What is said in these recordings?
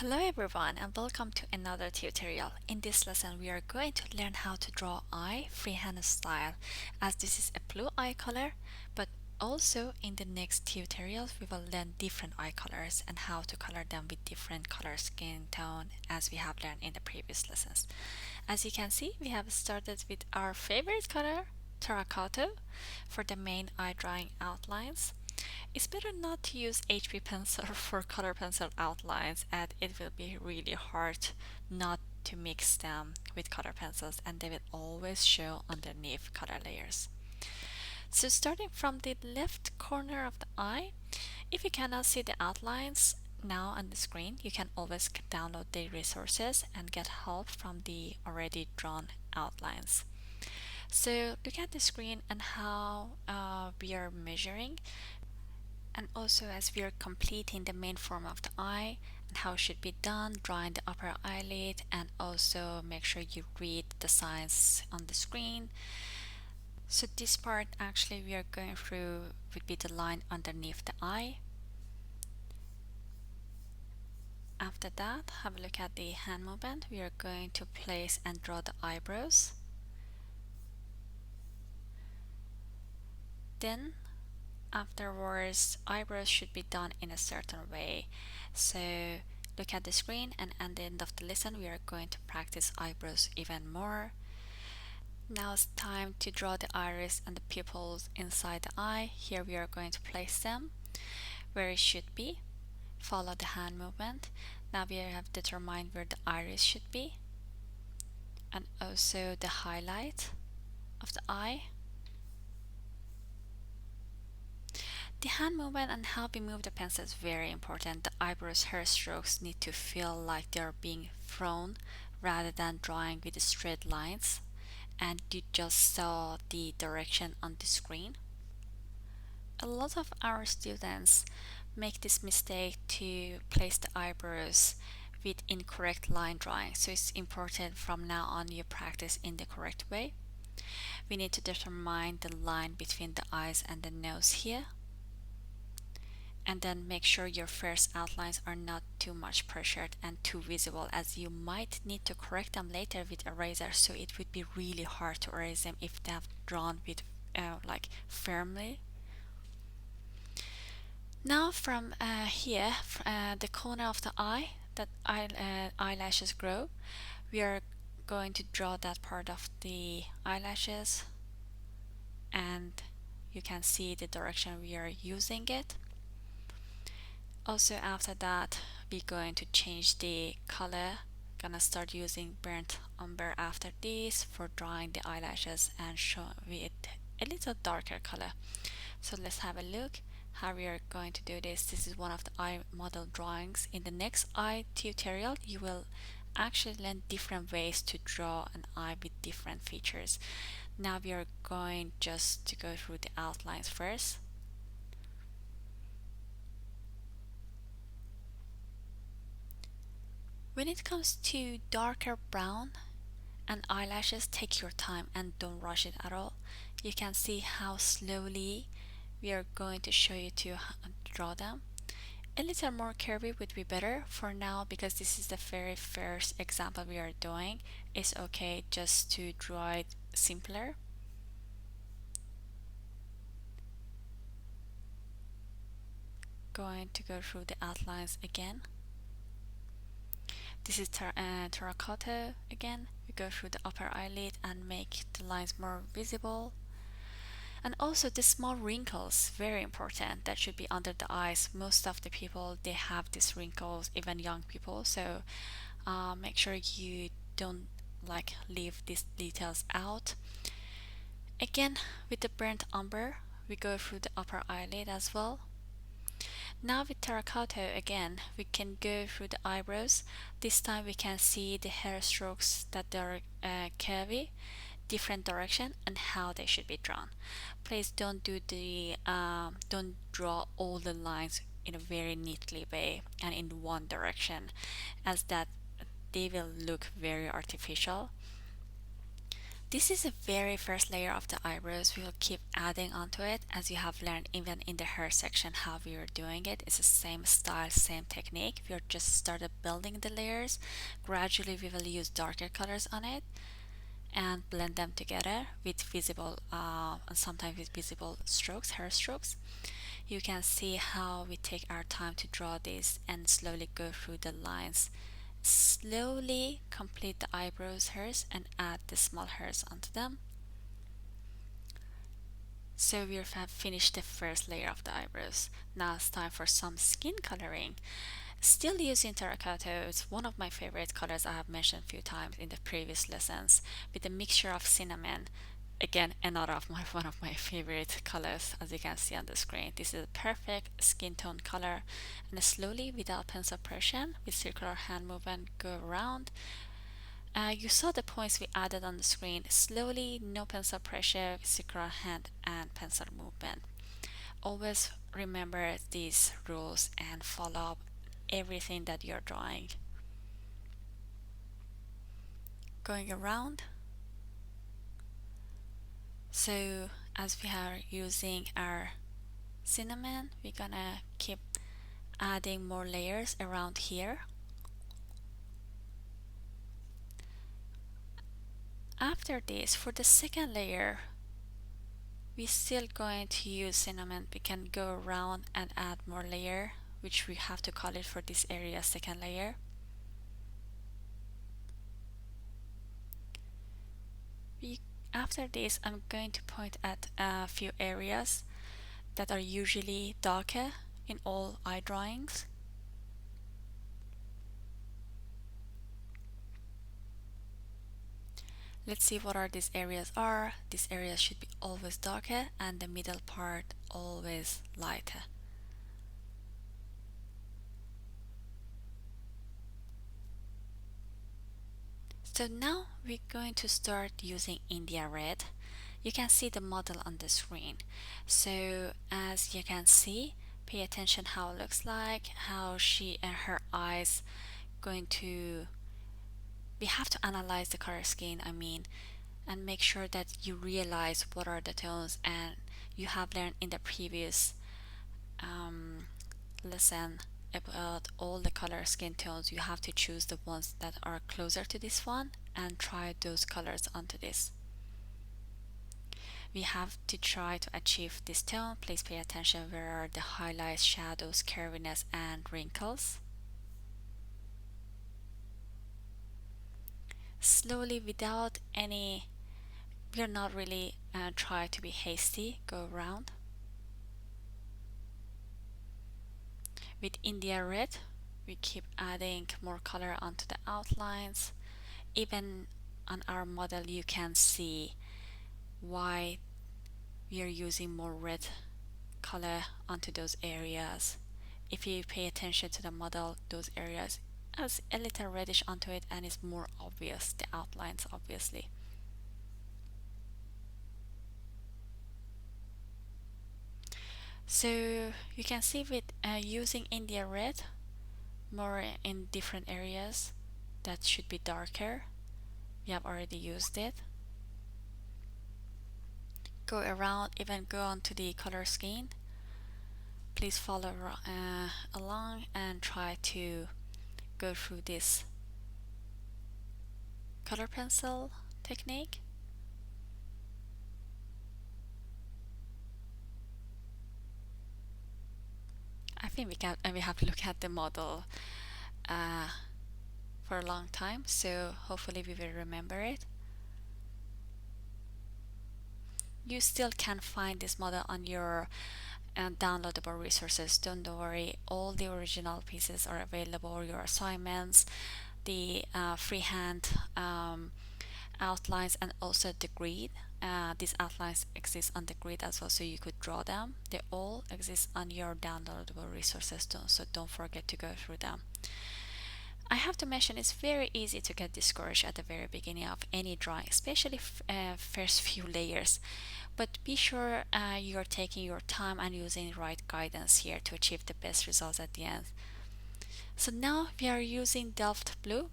Hello everyone and welcome to another tutorial. In this lesson we are going to learn how to draw eye freehand style, as this is a blue eye color, but also in the next tutorials we will learn different eye colors and how to color them with different color skin tone as we have learned in the previous lessons. As you can see, we have started with our favorite color, terracotta, for the main eye drawing outlines. It's better not to use HB pencil for color pencil outlines, and it will be really hard not to mix them with color pencils, and they will always show underneath color layers. So starting from the left corner of the eye, if you cannot see the outlines now on the screen, you can always download the resources and get help from the already drawn outlines. So look at the screen and how we are measuring, and also as we are completing the main form of the eye and how it should be done, drawing the upper eyelid, and also make sure you read the signs on the screen. So this part actually we are going through would be the line underneath the eye. After that, have a look at the hand movement. We are going to place and draw the eyebrows. Then afterwards, eyebrows should be done in a certain way. So look at the screen, and at the end of the lesson we are going to practice eyebrows even more. Now it's time to draw the iris and the pupils inside the eye. Here we are going to place them where it should be. Follow the hand movement. Now we have determined where the iris should be, and also the highlight of the eye. The hand movement and how we move the pencil is very important. The eyebrows hair strokes need to feel like they are being thrown rather than drawing with straight lines, and you just saw the direction on the screen. A lot of our students make this mistake to place the eyebrows with incorrect line drawing, so it's important from now on you practice in the correct way. We need to determine the line between the eyes and the nose here, and then make sure your first outlines are not too much pressured and too visible, as you might need to correct them later with eraser, so it would be really hard to erase them if they have drawn with like firmly. Now from here, the corner of the eye that eyelashes grow, we are going to draw that part of the eyelashes, and you can see the direction we are using it. Also after that we're going to change the color. Gonna start using burnt umber after this for drawing the eyelashes and show it a little darker color. So let's have a look how we are going to do this. This is one of the eye model drawings. In the next eye tutorial you will actually learn different ways to draw an eye with different features. Now we are going just to go through the outlines first. When it comes to darker brown and eyelashes, take your time and don't rush it at all. You can see how slowly we are going to show you to draw them. A little more curvy would be better for now, because this is the very first example we are doing. It's okay just to draw it simpler. Going to go through the outlines again. This is terracotta again. We go through the upper eyelid and make the lines more visible. And also the small wrinkles, very important, that should be under the eyes. Most of the people, they have these wrinkles, even young people, so make sure you don't leave these details out. Again, with the burnt umber we go through the upper eyelid as well. Now with terracotta again, we can go through the eyebrows. This time we can see the hair strokes that they are curvy, different direction, and how they should be drawn. Please don't don't draw all the lines in a very neatly way and in one direction, as that they will look very artificial. This is the very first layer of the eyebrows. We will keep adding onto it as you have learned even in the hair section how we are doing it. It's the same style, same technique. We are just started building the layers. Gradually we will use darker colors on it and blend them together with visible and sometimes with visible strokes, hair strokes. You can see how we take our time to draw this and slowly go through the lines. Slowly complete the eyebrows hairs and add the small hairs onto them. So we have finished the first layer of the eyebrows. Now it's time for some skin coloring. Still using terracotta, it's one of my favorite colors I have mentioned a few times in the previous lessons with a mixture of cinnamon. Again, another of my one of my favorite colors as you can see on the screen. This is a perfect skin tone color and slowly without pencil pressure with circular hand movement go around. You saw the points we added on the screen. Slowly, no pencil pressure, circular hand and pencil movement. Always remember these rules and follow up everything that you're drawing. Going around. So as we are using our cinnamon, we're gonna keep adding more layers around here. After this, for the second layer, we're still going to use cinnamon. We can go around and add more layer, which we have to call it for this area second layer. After this, I'm going to point at a few areas that are usually darker in all eye drawings. Let's see what are these areas are. These areas should be always darker and the middle part always lighter. So now we're going to start using India red. You can see the model on the screen. So as you can see, pay attention how it looks like, how she and her eyes going to, we have to analyze the color scheme, and make sure that you realize what are the tones, and you have learned in the previous lesson about all the color skin tones. You have to choose the ones that are closer to this one and try those colors onto this. We have to try to achieve this tone. Please pay attention where are the highlights, shadows, curviness and wrinkles. Slowly without any, we're not really try to be hasty, go around. With India red, we keep adding more color onto the outlines. Even on our model you can see why we are using more red color onto those areas. If you pay attention to the model, those areas has a little reddish onto it and it's more obvious, the outlines obviously. So you can see with using India red more in different areas that should be darker. We have already used it. Go around, even go onto the color scheme. Please follow along and try to go through this color pencil technique. I think we have to look at the model for a long time, so hopefully we will remember it. You still can find this model on your downloadable resources. Don't worry, all the original pieces are available, your assignments, the freehand outlines and also the grid. These outlines exist on the grid as well, so you could draw them. They all exist on your downloadable resources too, so don't forget to go through them. I have to mention it's very easy to get discouraged at the very beginning of any drawing, especially first few layers. But be sure you're taking your time and using the right guidance here to achieve the best results at the end. So now we are using Delft Blue.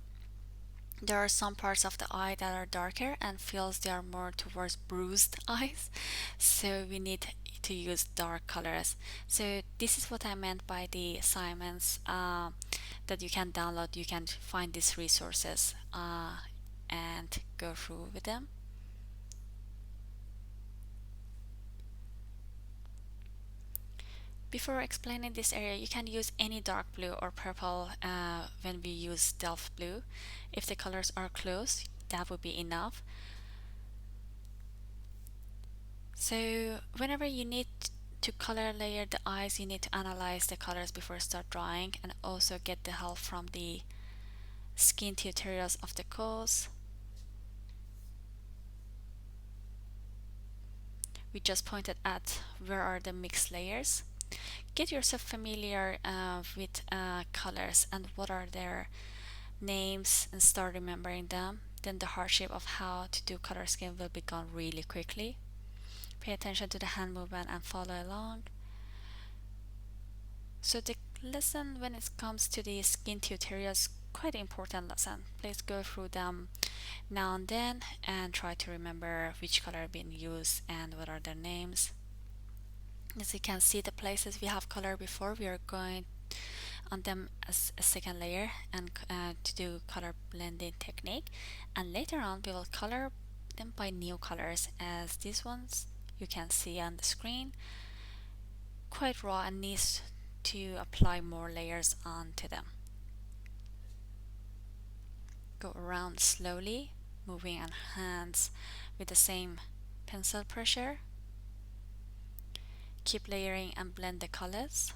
There are some parts of the eye that are darker and feels they are more towards bruised eyes, so we need to use dark colors. So this is what I meant by the assignments that you can download. You can find these resources and go through with them. Before explaining this area, you can use any dark blue or purple when we use Delft blue. If the colors are close, that would be enough. So whenever you need to color layer the eyes, you need to analyze the colors before start drawing, and also get the help from the skin tutorials of the course. We just pointed at where are the mixed layers. Get yourself familiar with colors and what are their names, and start remembering them. Then the hardship of how to do color scheme will be gone really quickly. Pay attention to the hand movement and follow along. So the lesson when it comes to the skin tutorials, quite important lesson. Please go through them now and then and try to remember which color been used and what are their names. As you can see, the places we have color before, we are going on them as a second layer and to do color blending technique, and later on we will color them by new colors, as these ones you can see on the screen quite raw and needs to apply more layers onto them. Go around slowly, moving on hands with the same pencil pressure. Keep layering and blend the colors.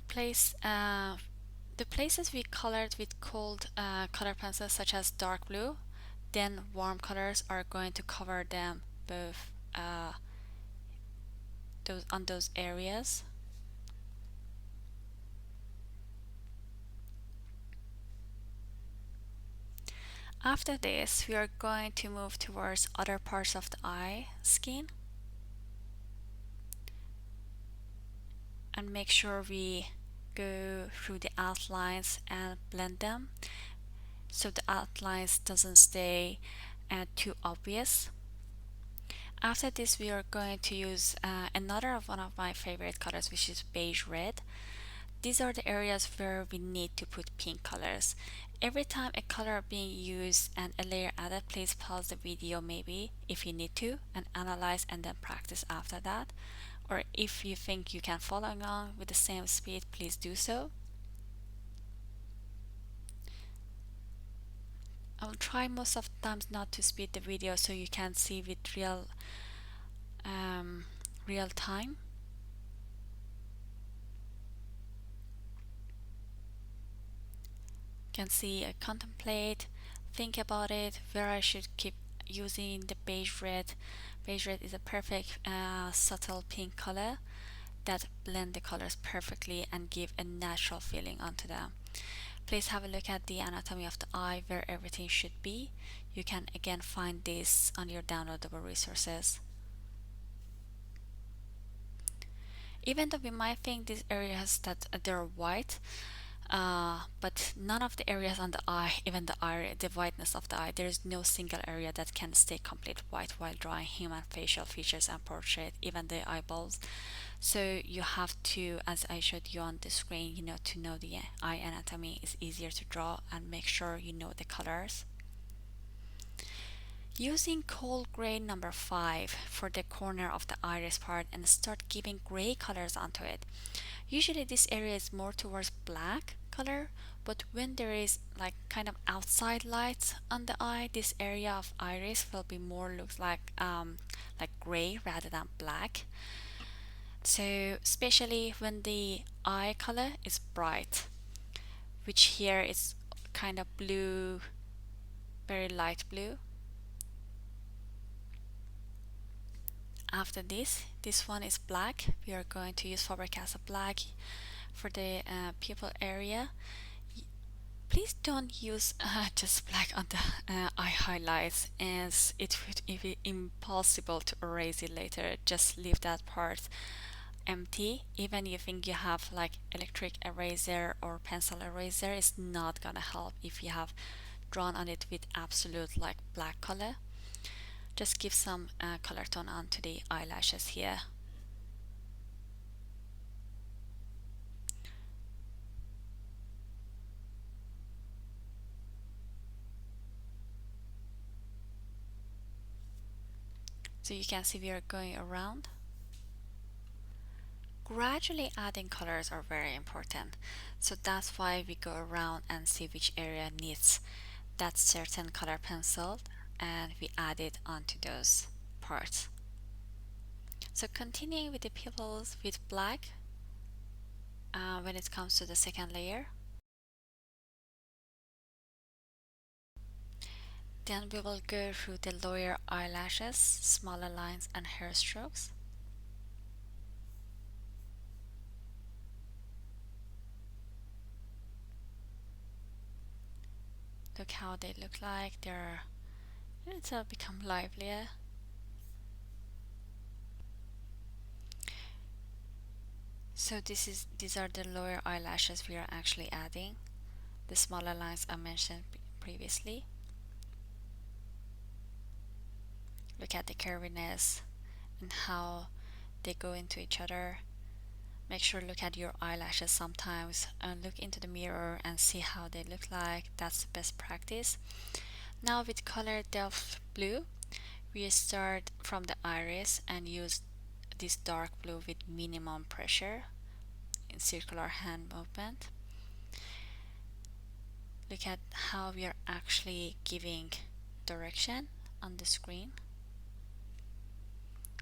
Place the places we colored with cold color pencils such as dark blue, then warm colors are going to cover them both those areas. After this, we are going to move towards other parts of the eye skin and make sure we go through the outlines and blend them so the outlines doesn't stay too obvious. After this, we are going to use another of one of my favorite colors, which is beige red. These are the areas where we need to put pink colors. Every time a color being used and a layer added, please pause the video maybe if you need to and analyze and then practice after that. Or if you think you can follow along with the same speed, please do so. I will try most of the times not to speed the video so you can see with real time. You can see I contemplate, think about it, where I should keep using the beige red. Beige red is a perfect subtle pink color that blend the colors perfectly and give a natural feeling onto them. Please have a look at the anatomy of the eye where everything should be. You can again find this on your downloadable resources. Even though we might think these areas that they're white, but none of the areas on the eye, even the whiteness of the eye, there is no single area that can stay complete white while drawing human facial features and portrait, even the eyeballs. So you have to, as I showed you on the screen, to know the eye anatomy is easier to draw, and make sure you know the colors. Using cold gray number 5 for the corner of the iris part and start giving gray colors onto it. Usually this area is more towards black color, but when there is like kind of outside light on the eye, this area of iris will be more looks like gray rather than black. So especially when the eye color is bright, which here is kind of blue, very light blue. After this one is black. We are going to use Faber-Castell black for the pupil area. Please don't use just black on the eye highlights, as it would be impossible to erase it later. Just leave that part empty, even you think you have like electric eraser or pencil eraser, it's not gonna help if you have drawn on it with absolute like black color. Just give some color tone onto the eyelashes here. So you can see we are going around. Gradually adding colors are very important. So that's why we go around and see which area needs that certain color pencil and we add it onto those parts. So continuing with the pupils with black, when it comes to the second layer, then we will go through the lower eyelashes, smaller lines and hair strokes. Look how they look like. It's become livelier. So these are the lower eyelashes we are actually adding. The smaller lines I mentioned previously. Look at the curviness and how they go into each other. Make sure to look at your eyelashes sometimes and look into the mirror and see how they look like. That's the best practice. Now with color Delft blue, we start from the iris and use this dark blue with minimum pressure in circular hand movement. Look at how we are actually giving direction on the screen.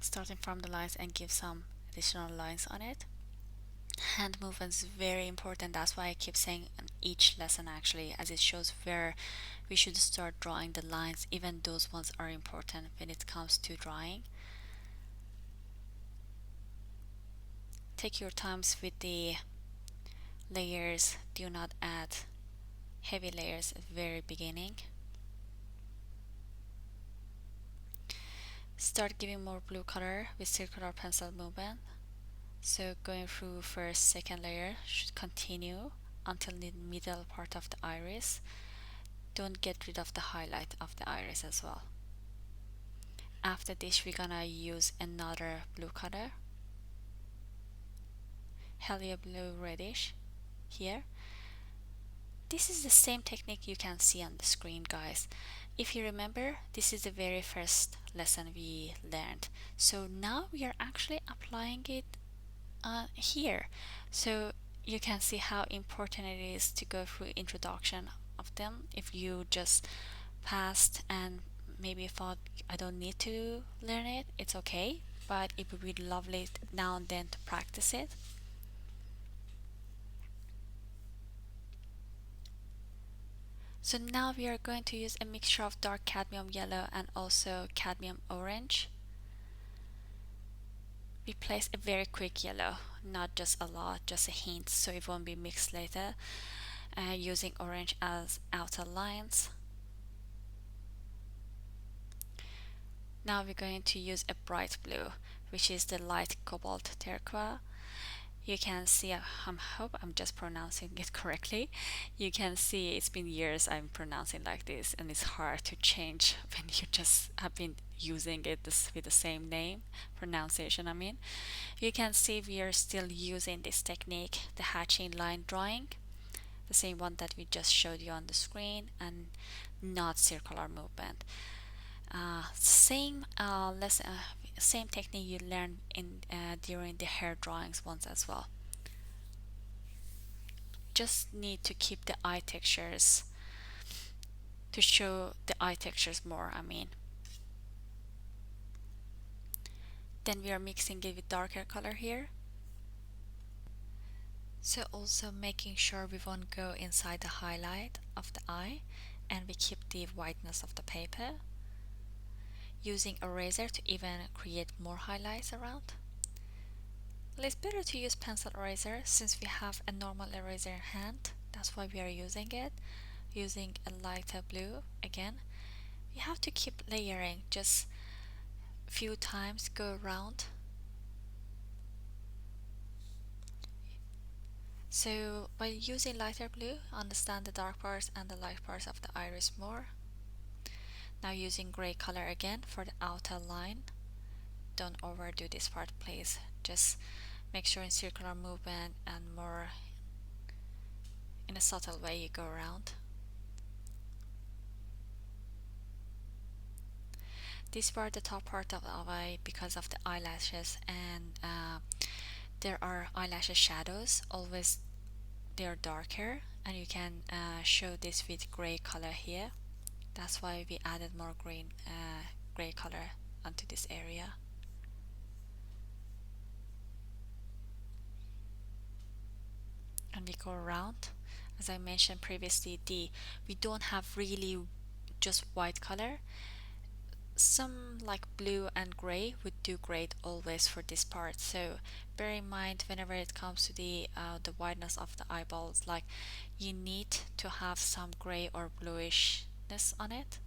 Starting from the lines and give some additional lines on it. Hand movement is very important. That's why I keep saying in each lesson actually, as it shows where we should start drawing the lines. Even those ones are important when it comes to drawing. Take your times with the layers. Do not add heavy layers at the very beginning. Start giving more blue color with circular pencil movement. So going through first, second layer should continue until the middle part of the iris. Don't get rid of the highlight of the iris as well. After this, we're gonna use another blue color, Helio blue reddish here. This is the same technique you can see on the screen, guys. If you remember, this is the very first lesson we learned. So now we are actually applying it here. So you can see how important it is to go through introduction of them. If you just passed and maybe thought I don't need to learn it, it's okay, but it would be lovely now and then to practice it. So now we are going to use a mixture of dark cadmium yellow and also cadmium orange. We place a very quick yellow, not just a lot, just a hint, so it won't be mixed later. Using orange as outer lines. Now we're going to use a bright blue, which is the light cobalt turquoise. You can see, I hope I'm just pronouncing it correctly. You can see it's been years I'm pronouncing like this, and it's hard to change when you just have been using it with the same name, pronunciation I mean. You can see we are still using this technique, the hatching line drawing, the same one that we just showed you on the screen, and not circular movement. Same technique you learned in during the hair drawings ones as well. Just need to keep the eye textures to show the eye textures more, I mean. Then we are mixing it with darker color here. So also making sure we won't go inside the highlight of the eye and we keep the whiteness of the paper. Using eraser to even create more highlights around. Well, it's better to use pencil eraser since we have a normal eraser in hand. That's why we are using it. Using a lighter blue again. You have to keep layering, just a few times go around. So by using lighter blue, understand the dark parts and the light parts of the iris more. Now using gray color again for the outer line. Don't overdo this part, please. Just make sure in circular movement and more in a subtle way you go around. This part, the top part of the eye, because of the eyelashes, and there are eyelash shadows, always they're darker, and you can show this with gray color here. That's why we added more gray color onto this area. And we go around. As I mentioned previously, we don't have really just white color. Some like blue and gray would do great always for this part, so bear in mind whenever it comes to the whiteness of the eyeballs, like you need to have some gray or bluishness on it.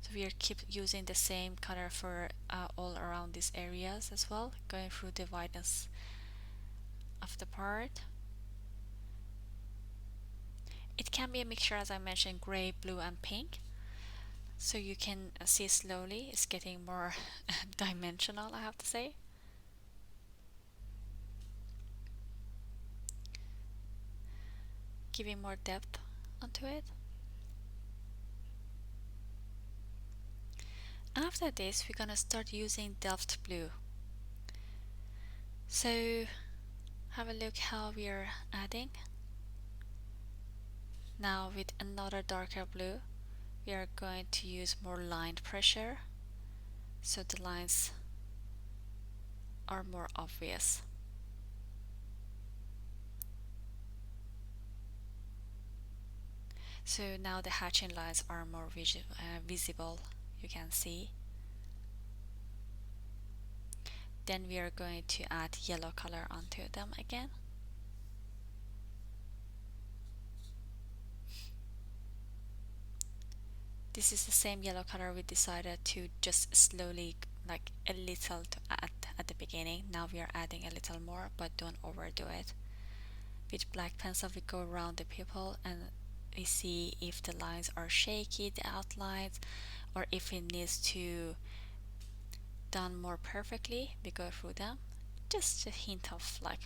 So we are keep using the same color for all around these areas as well, going through the whiteness of the part. It can be a mixture, as I mentioned, gray, blue and pink. So you can see slowly it's getting more dimensional, I have to say. Giving more depth onto it. After this, we're gonna start using Delft Blue. So have a look how we are adding. Now with another darker blue, we are going to use more line pressure, so the lines are more obvious. So now the hatching lines are more visible, you can see. Then we are going to add yellow color onto them again. This is the same yellow color we decided to just slowly, like a little to add at the beginning. Now we are adding a little more, but don't overdo it. With black pencil we go around the pupil and we see if the lines are shaky, the outlines, or if it needs to done more perfectly, we go through them. Just a hint of like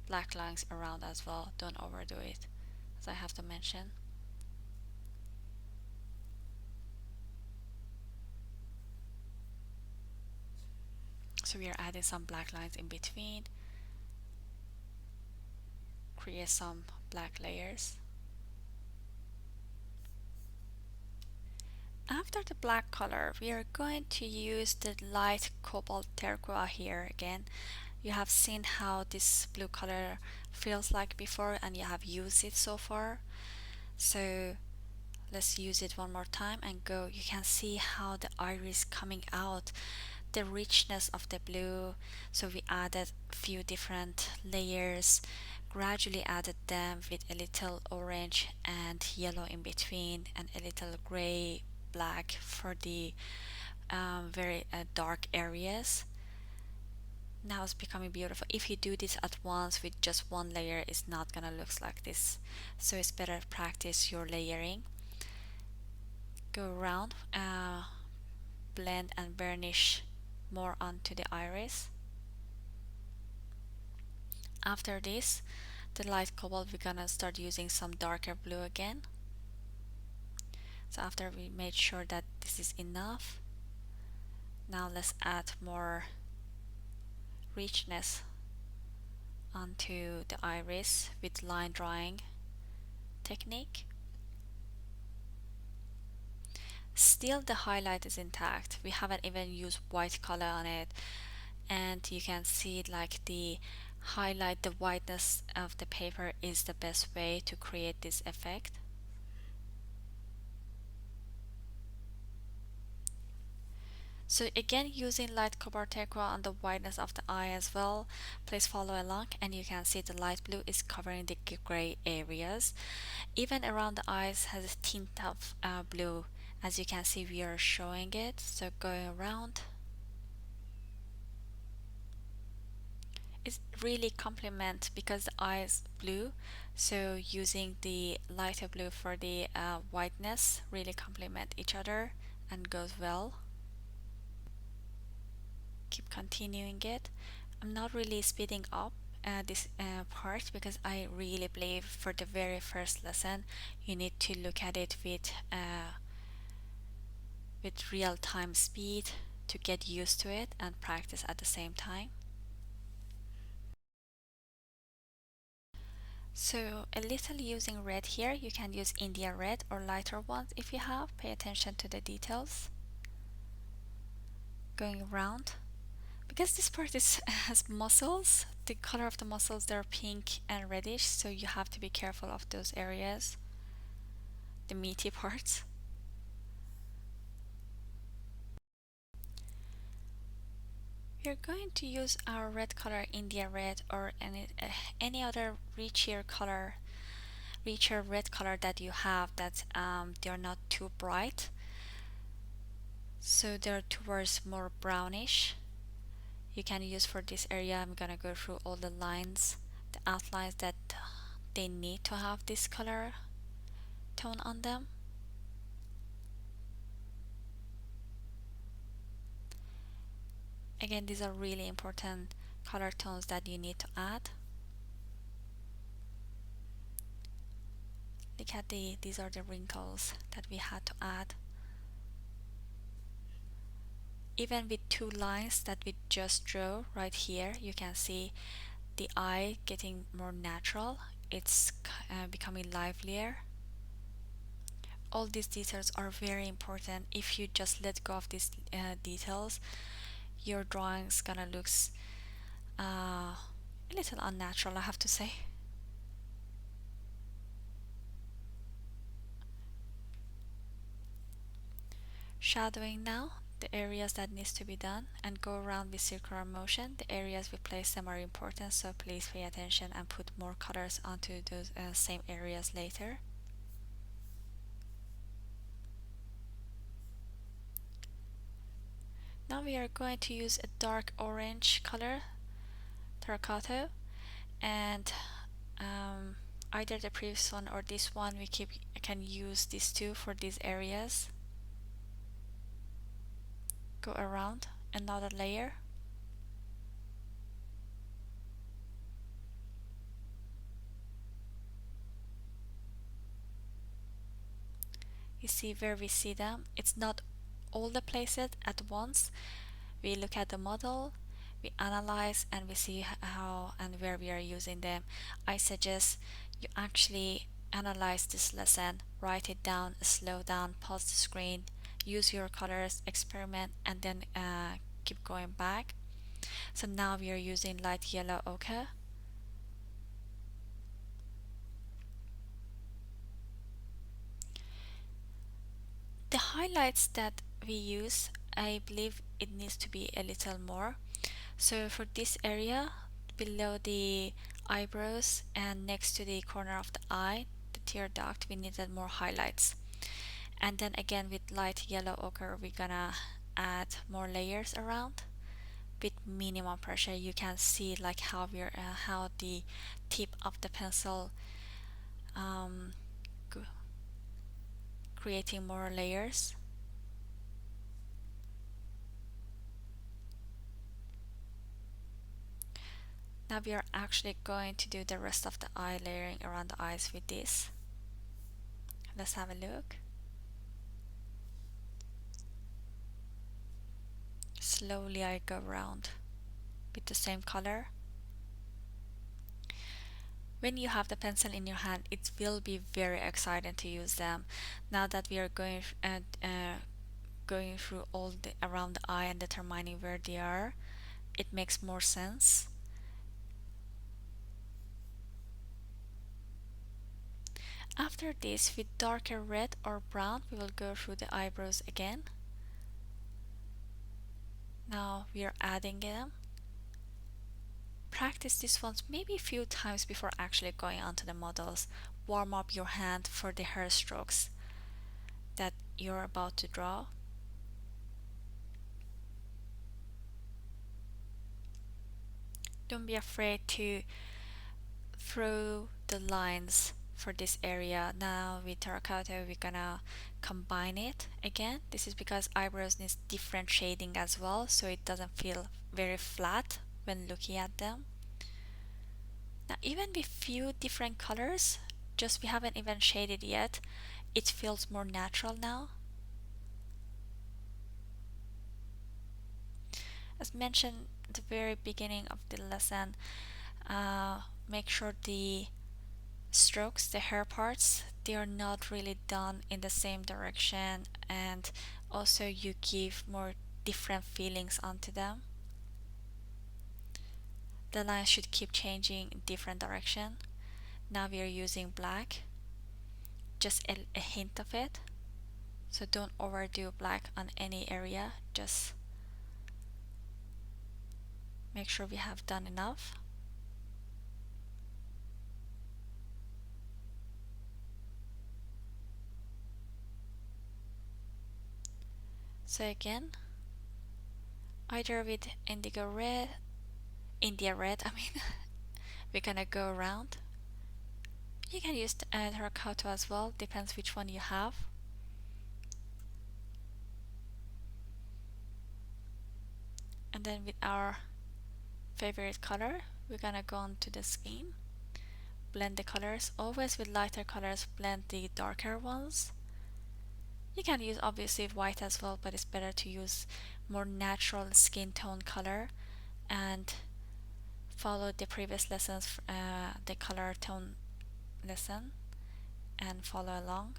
black lines around as well, don't overdo it, as I have to mention. So we are adding some black lines in between, create some black layers. After the black color, we are going to use the light cobalt turquoise here again. You have seen how this blue color feels like before and you have used it so far. So let's use it one more time and go. You can see how the iris coming out, the richness of the blue. So we added a few different layers, gradually added them with a little orange and yellow in between and a little gray black for the very dark areas. Now it's becoming beautiful. If you do this at once with just one layer, it's not gonna look like this, so it's better practice your layering. Go around, blend and burnish more onto the iris. After this, the light cobalt, we're gonna start using some darker blue again. So after we made sure that this is enough, now let's add more richness onto the iris with line drawing technique. Still the highlight is intact, we haven't even used white color on it, and you can see like the highlight, the whiteness of the paper is the best way to create this effect. So again, using light cobalt turquoise on the whiteness of the eye as well. Please follow along and you can see the light blue is covering the gray areas. Even around the eyes has a tint of blue. As you can see, we are showing it. So going around. It's really complement because the eye is blue, so using the lighter blue for the whiteness really complement each other and goes well. Keep continuing it. I'm not really speeding up this part because I really believe for the very first lesson you need to look at it with real-time speed to get used to it and practice at the same time. So a little using red here, you can use India red or lighter ones if you have. Pay attention to the details. Going around. Because this part is has muscles, the color of the muscles they're pink and reddish, so you have to be careful of those areas, the meaty parts. We're going to use our red color, India red, or any other richer red color that you have that they're not too bright, so they're towards more brownish. You can use for this area. I'm gonna go through all the lines, the outlines that they need to have this color tone on them. Again, these are really important color tones that you need to add. Look at these are the wrinkles that we had to add. Even with two lines that we just drew right here, you can see the eye getting more natural. It's becoming livelier. All these details are very important. If you just let go of these details, your drawing's gonna look a little unnatural, I have to say. Shadowing now, the areas that needs to be done, and go around with circular motion. The areas we place them are important, so please pay attention and put more colors onto those same areas later. Now we are going to use a dark orange color, terracotta, and either the previous one or this one can use these two for these areas. Go around another layer. You see where we see them. It's not all the places at once. We look at the model, we analyze, and we see how and where we are using them. I suggest you actually analyze this lesson, write it down, slow down, pause the screen, use your colors, experiment, and then keep going back. So now we are using light yellow ochre. The highlights that we use, I believe it needs to be a little more. So for this area, below the eyebrows and next to the corner of the eye, the tear duct, we needed more highlights. And then again with light yellow ochre, we're gonna add more layers around with minimum pressure. You can see like how the tip of the pencil um, creating more layers. Now we are actually going to do the rest of the eye layering around the eyes with this. Let's have a look. Slowly I go around with the same color. When you have the pencil in your hand, it will be very exciting to use them. Now that we are going through all the around the eye and determining where they are, it makes more sense. After this, with darker red or brown, we will go through the eyebrows again. Now we are adding them. Practice this ones maybe a few times before actually going onto the models. Warm up your hand for the hair strokes that you're about to draw. Don't be afraid to through the lines for this area. Now with terracotta we're gonna combine it again. This is because eyebrows needs different shading as well, so it doesn't feel very flat when looking at them. Now even with few different colors, just we haven't even shaded yet, it feels more natural now. As mentioned at the very beginning of the lesson, make sure the strokes, the hair parts, they are not really done in the same direction, and also you give more different feelings onto them. The lines should keep changing in different direction. Now we are using black, just a hint of it, so don't overdo black on any area, just make sure we have done enough. So again, either with indigo red, India red, I mean, we're gonna go around. You can use terracotta as well, depends which one you have. And then with our favorite color, we're gonna go on to the skin, blend the colors. Always with lighter colors, blend the darker ones. You can use obviously white as well, but it's better to use more natural skin tone color and follow the previous lessons, the color tone lesson, and follow along.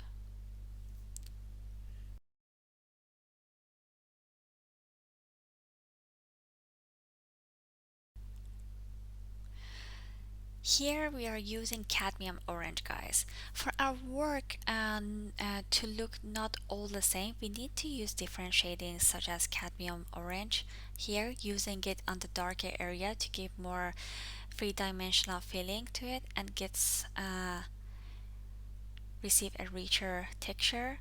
Here we are using cadmium orange, guys. For our work and to look not all the same, we need to use different shadings such as cadmium orange. Here using it on the darker area to give more three-dimensional feeling to it and gets receive a richer texture.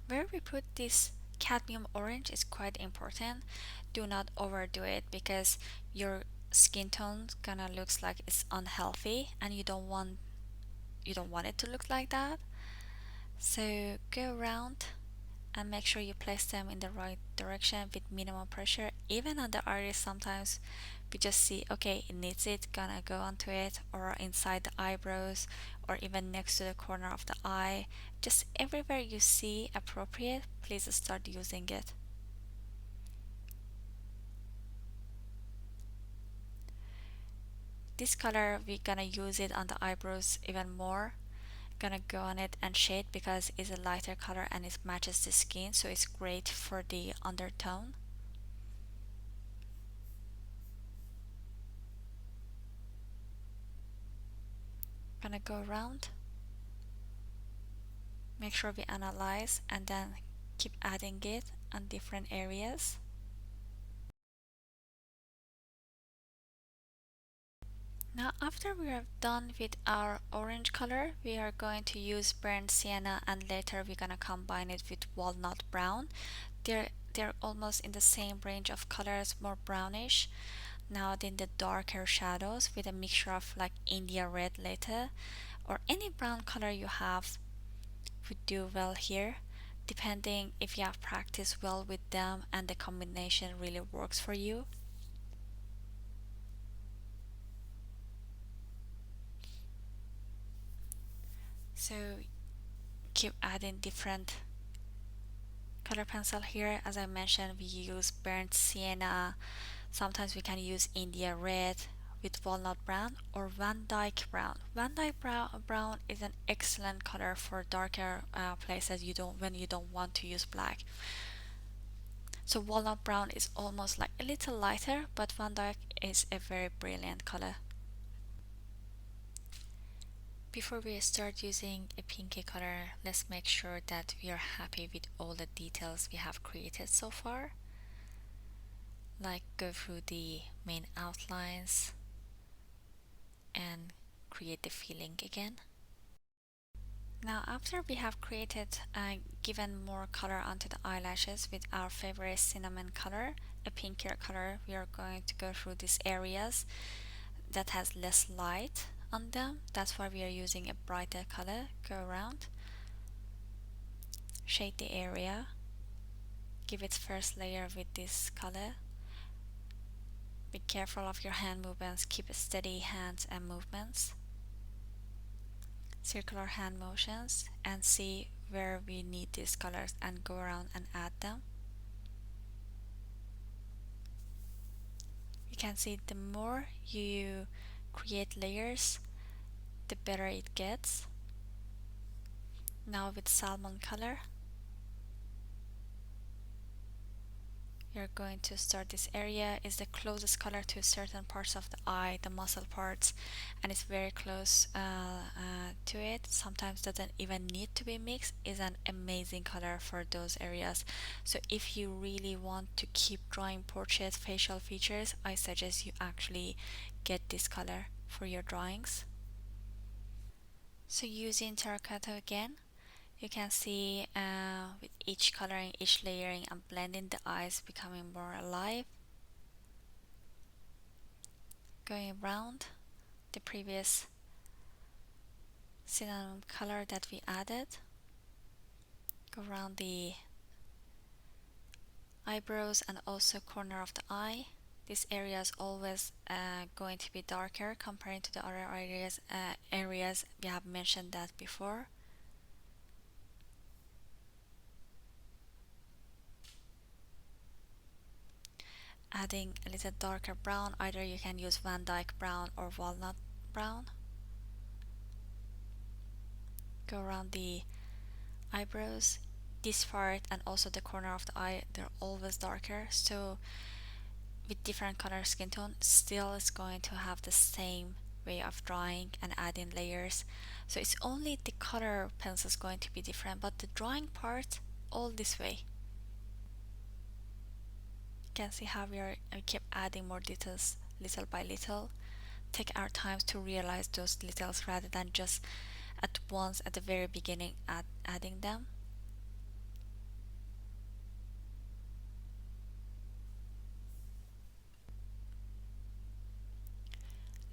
Where we put this cadmium orange is quite important. Do not overdo it because your skin tone gonna looks like it's unhealthy and you don't want it to look like that. So go around and make sure you place them in the right direction with minimum pressure. Even on the iris, sometimes we just see, okay, it needs it, gonna go onto it, or inside the eyebrows, or even next to the corner of the eye. Just everywhere you see appropriate, please start using it. This color, we're gonna use it on the eyebrows even more. Gonna go on it and shade because it's a lighter color and it matches the skin, so it's great for the undertone. Gonna go around, make sure we analyze, and then keep adding it on different areas. Now after we are done with our orange color, we are going to use burnt sienna, and later we're gonna combine it with walnut brown. They're almost in the same range of colors, more brownish. Now in the darker shadows with a mixture of like India red later, or any brown color you have would do well here, depending if you have practiced well with them and the combination really works for you. So keep adding different color pencil here. As I mentioned, we use burnt sienna, sometimes we can use India red with walnut brown or Van Dyke brown. Van Dyke brown is an excellent color for darker places when you don't want to use black. So walnut brown is almost like a little lighter, but Van Dyke is a very brilliant color. Before we start using a pinky color, let's make sure that we are happy with all the details we have created so far. Like go through the main outlines and create the feeling again. Now, after we have created, given more color onto the eyelashes with our favorite cinnamon color, a pinkier color, we are going to go through these areas that has less light on them. That's why we are using a brighter color. Go around, shade the area, give its first layer with this color. Be careful of your hand movements, keep steady hands and movements, circular hand motions, and see where we need these colors and go around and add them. You can see the more you create layers, the better it gets. Now with salmon color, you're going to start. This area is the closest color to certain parts of the eye, the muscle parts, and it's very close to it. Sometimes doesn't even need to be mixed. Is an amazing color for those areas. So if you really want to keep drawing portrait facial features, I suggest you actually get this color for your drawings. So using terracotta again, you can see with each coloring, each layering, and blending, the eyes becoming more alive. Going around the previous cinnamon color that we added, go around the eyebrows and also corner of the eye. This area is always going to be darker comparing to the other areas we have mentioned that before. Adding a little darker brown, either you can use Van Dyke brown or walnut brown. Go around the eyebrows. This part and also the corner of the eye, they're always darker, so with different color skin tone still is going to have the same way of drawing and adding layers. So it's only the color pencil is going to be different, but the drawing part all this way. You can see how we keep adding more details little by little. Take our time to realize those details rather than just at once at the very beginning adding them.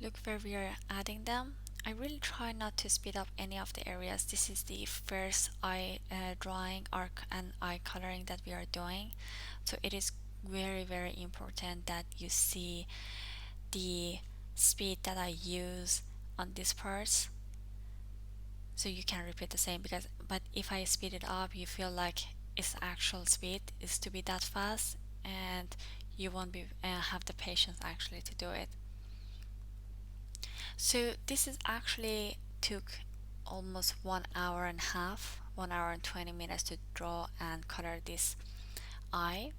Look where we are adding them. I really try not to speed up any of the areas. This is the first eye drawing arc and eye coloring that we are doing, so it is very important that you see the speed that I use on these parts, so you can repeat the same. But if I speed it up, you feel like its actual speed is to be that fast, and you won't be have the patience actually to do it. So this is actually took almost 1 hour and a half, 1 hour and 20 minutes to draw and color this eye.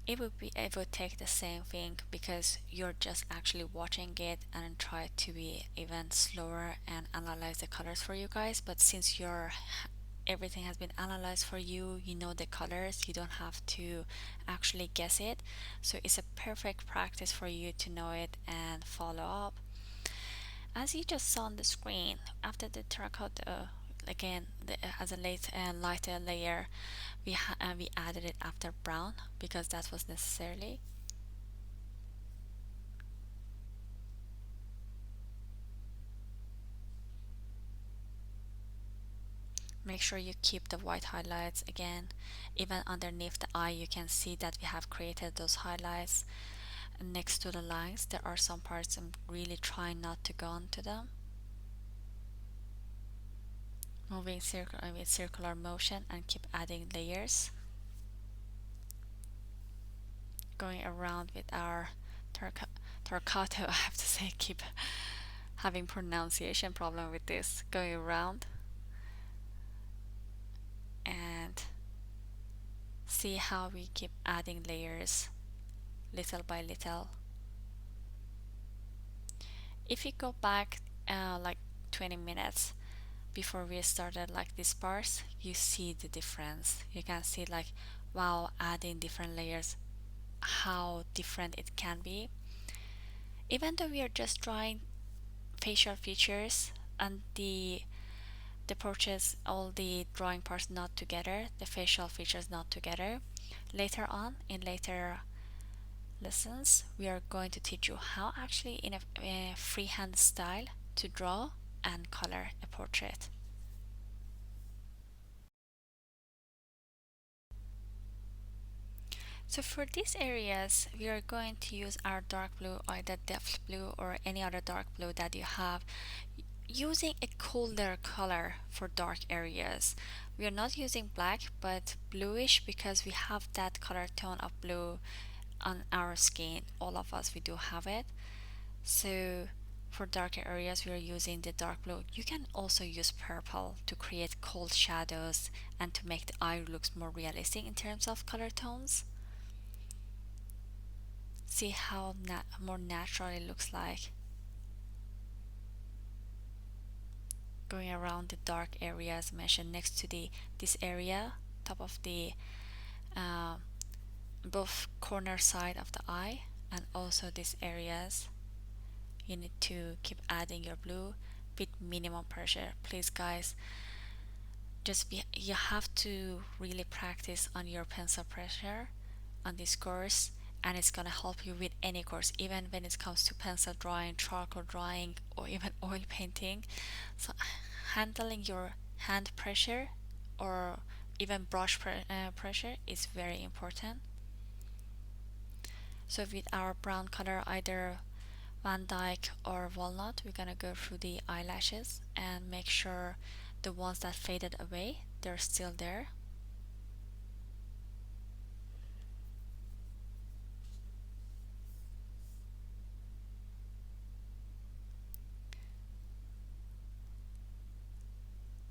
It would take the same thing because you're just actually watching it and try to be even slower and analyze the colors for you guys. But since everything has been analyzed for you, you know the colors, you don't have to actually guess it, so it's a perfect practice for you to know it and follow up. As you just saw on the screen, after the terracotta, again as a lighter layer, we added it after brown because that was necessarily. Make sure you keep the white highlights again. Even underneath the eye, you can see that we have created those highlights. Next to the lines, there are some parts I'm really trying not to go onto them. Moving with circular motion and keep adding layers. Going around with our terracotta, I have to say, keep having pronunciation problem with this. Going around and see how we keep adding layers little by little. If you go back like 20 minutes before we started like this parts, you see the difference. You can see like, wow, adding different layers, how different it can be. Even though we are just drawing facial features and the the portraits, all the drawing parts not together, the facial features not together. Later on, in later lessons, we are going to teach you how actually in a freehand style to draw and color a portrait. So for these areas, we are going to use our dark blue, either depth blue or any other dark blue that you have, using a colder color for dark areas. We are not using black but bluish because we have that color tone of blue on our skin. All of us, we do have it. So for darker areas, we are using the dark blue. You can also use purple to create cold shadows and to make the eye looks more realistic in terms of color tones. See how more natural it looks like. Going around the dark areas mentioned next to this area, top of the uh, both corner side of the eye, and also these areas. You need to keep adding your blue with minimum pressure. Please, guys, you have to really practice on your pencil pressure on this course, and it's gonna help you with any course, even when it comes to pencil drawing, charcoal drawing, or even oil painting. So handling your hand pressure or even pressure is very important. So with our brown color, either Van Dyke or Walnut, we're gonna go through the eyelashes and make sure the ones that faded away, they're still there.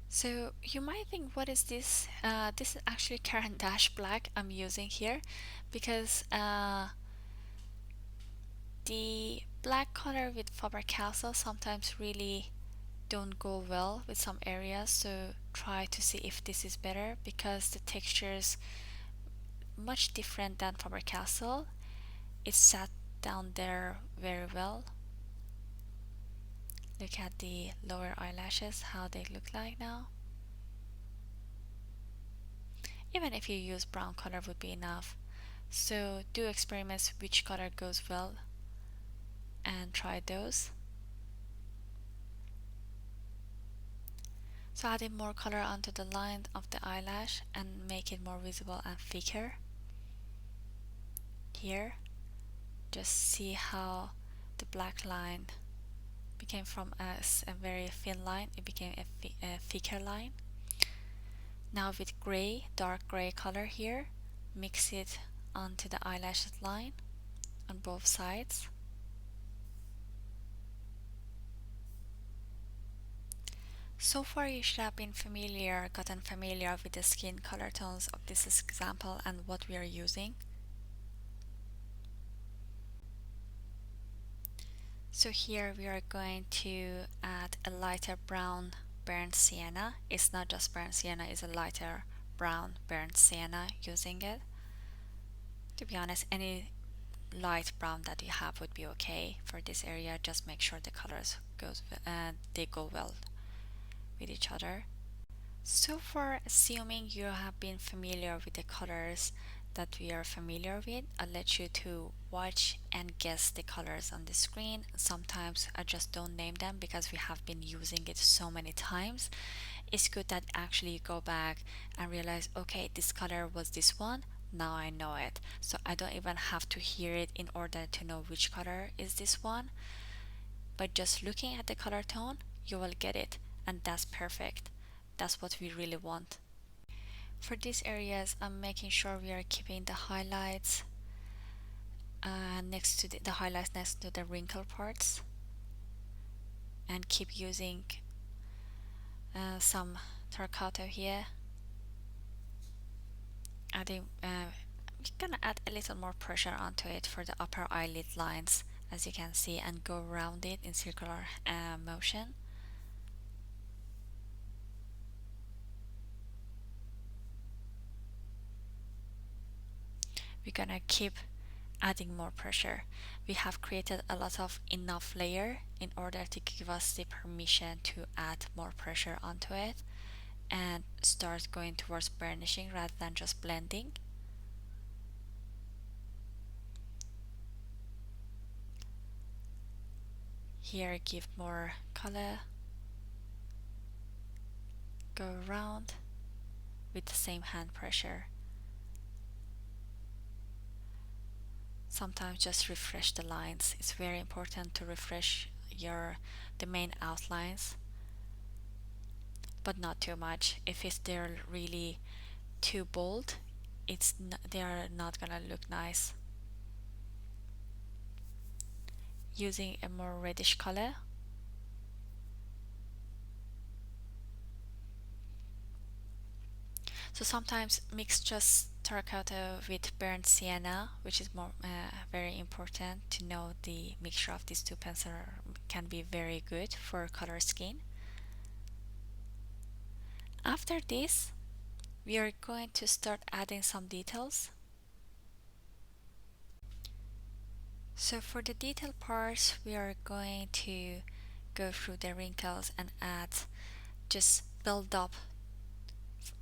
So you might think, what is this? This is actually Caran d'Ache black I'm using here, because the black color with Faber-Castell sometimes really don't go well with some areas. So try to see if this is better, because the texture is much different than Faber-Castell. It sat down there very well. Look at the lower eyelashes, how they look like now. Even if you use brown color would be enough. So do experiments which color goes well and try those. So adding more color onto the line of the eyelash and make it more visible and thicker. Here, just see how the black line became from a very thin line, it became a thicker line. Now with gray, dark gray color here, mix it onto the eyelash line on both sides. So far you should have gotten familiar with the skin color tones of this example and what we are using. So here we are going to add a lighter brown burnt sienna. It's not just burnt sienna, it's a lighter brown burnt sienna using it. To be honest, any light brown that you have would be okay for this area. Just make sure the colors they go well with each other. So far, assuming you have been familiar with the colors that we are familiar with, I'll let you to watch and guess the colors on the screen. Sometimes I just don't name them because we have been using it so many times. It's good that actually you go back and realize, okay, this color was this one, now I know it. So I don't even have to hear it in order to know which color is this one. But just looking at the color tone, you will get it, and that's perfect. That's what we really want. For these areas, I'm making sure we are keeping the highlights next to the highlights next to the wrinkle parts, and keep using some Torquato here. We're gonna add a little more pressure onto it for the upper eyelid lines, as you can see, and go around it in circular motion. We're gonna keep adding more pressure. We have created a lot of enough layer in order to give us the permission to add more pressure onto it and start going towards burnishing rather than just blending. Here give more color, go around with the same hand pressure. Sometimes just refresh the lines. It's very important to refresh the main outlines, but not too much. If they're really too bold, they are not gonna look nice. Using a more reddish color, so sometimes mix just terracotta with burnt sienna, which is more very important to know the mixture of these two pencils can be very good for color skin. After this, we are going to start adding some details. So for the detail part, we are going to go through the wrinkles and just build up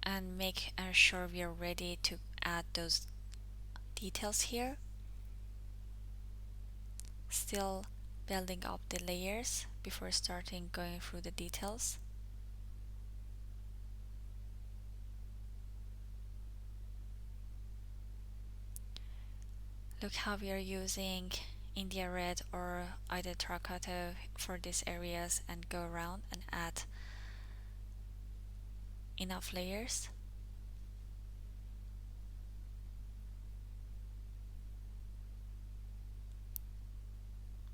and make sure we are ready to add those details here. Still building up the layers before starting going through the details. Look how we are using India red or either terracotta for these areas and go around and add enough layers.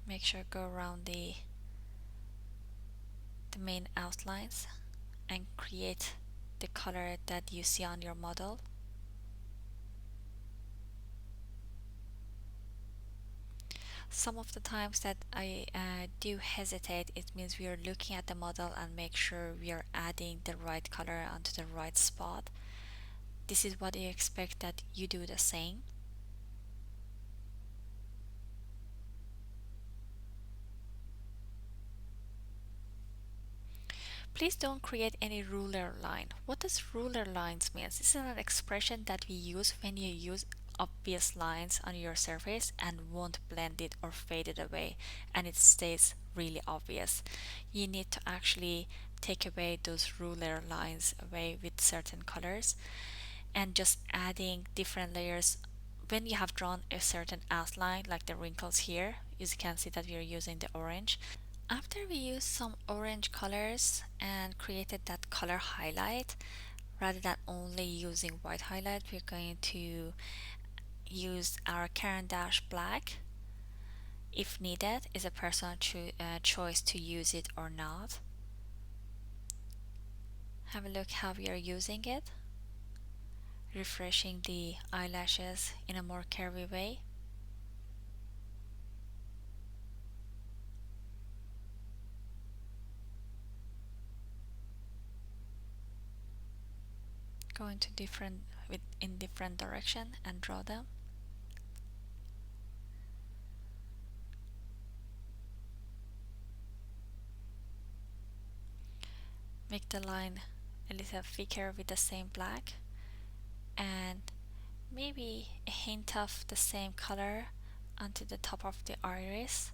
Make sure go around the main outlines and create the color that you see on your model. Some of the times that I do hesitate, it means we are looking at the model and make sure we are adding the right color onto the right spot. This is what I expect that you do the same. Please don't create any ruler line. What does ruler lines mean? This is an expression that we use when you use obvious lines on your surface and won't blend it or fade it away and it stays really obvious. You need to actually take away those ruler lines away with certain colors and just adding different layers when you have drawn a certain outline like the wrinkles here. You can see that we are using the orange. After we used some orange colors and created that color highlight, rather than only using white highlight, we're going to use our Caran d'Ache black. If needed, is a personal choice to use it or not. Have a look how we are using it. Refreshing the eyelashes in a more curvy way. Go into in different direction and draw them. Make the line a little thicker with the same black and maybe a hint of the same color onto the top of the iris.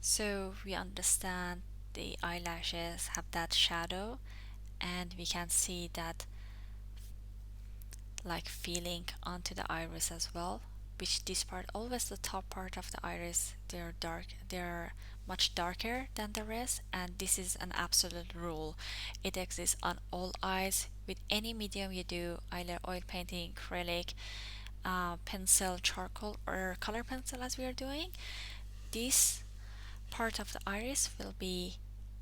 So we understand the eyelashes have that shadow and we can see that like feeling onto the iris as well, which this part, always the top part of the iris, they're much darker than the rest, and this is an absolute rule. It exists on all eyes with any medium you do, either oil painting, acrylic, pencil, charcoal, or color pencil as we are doing. This part of the iris will be